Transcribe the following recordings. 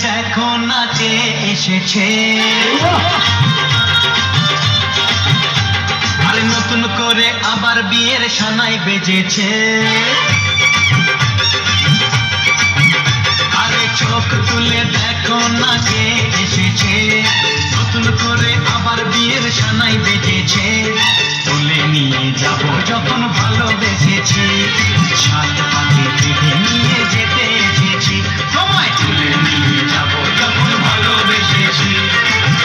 দেখো না কে এসেছে, আরে নতুন করে আবার বিয়ের সানাই বেজেছে। আরে চোখ তুলে দেখো না কে এসেছে, নতুন করে আবার বিয়ের সানাই বেজেছে। তুলে নিয়ে যাব যখন ভালোবেসেছি, সাত পাকে বেঁধে নিয়ে যেতে এসেছি। তোমায় তুলে নিয়ে যাব যখন ভালোবেসেছি,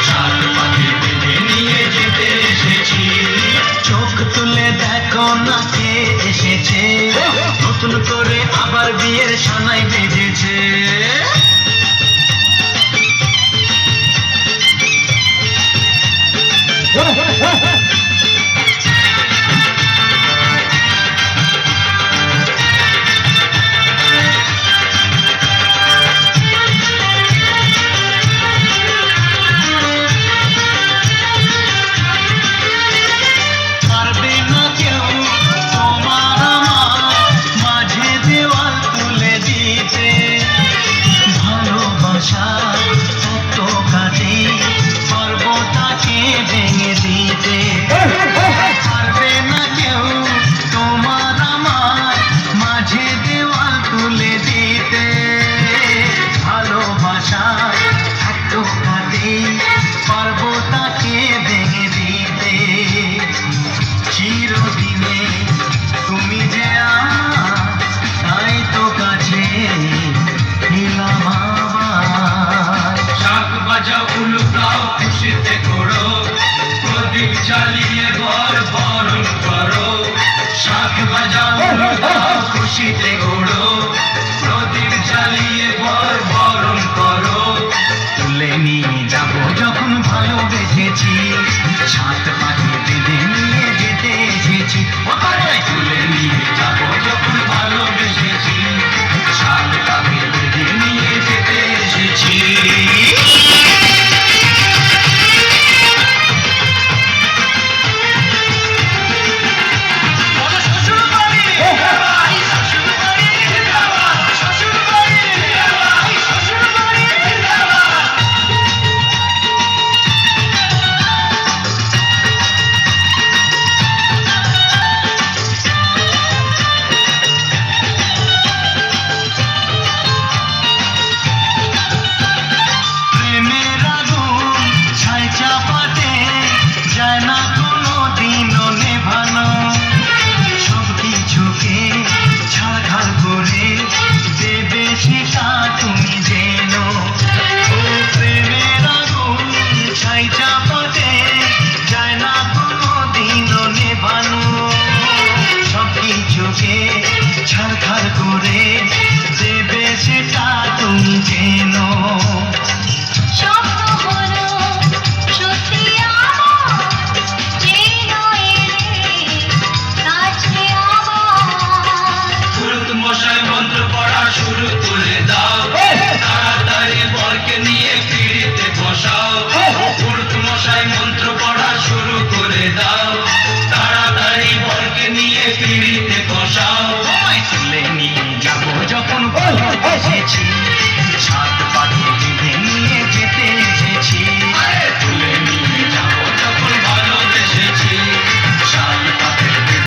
সাত পাকে বেঁধে নিয়ে যেতে এসেছি। চোখ তুলে দেখো না কে এসেছে, নতুন করে আবার বিয়ের সানাই বেজেছে। চালিয়ে বর বরণ করো, শাঁখ বাজাও খুশিতে ঘোড়ো, প্রদীপ জ্বালিয়ে বর বরণ করো। তুলে নিয়ে যাব যখন ভালোবেসেছি, সাত পাকে বেঁধে নিয়ে যেতে এসেছি। তুলে নিয়ে যাব যখন ভালোবেসেছি, সাত পাকে বেঁধে নিয়ে যেতে এসেছি। ছাড়খাড় করে দেবে সেটা তুমি যেন। পুরুত মশাই মন্ত্র পড়া শুরু করে দাও, তাড়াতাড়ি বরকে নিয়ে পিড়িতে বসাও। পুরুত মশাই মন্ত্র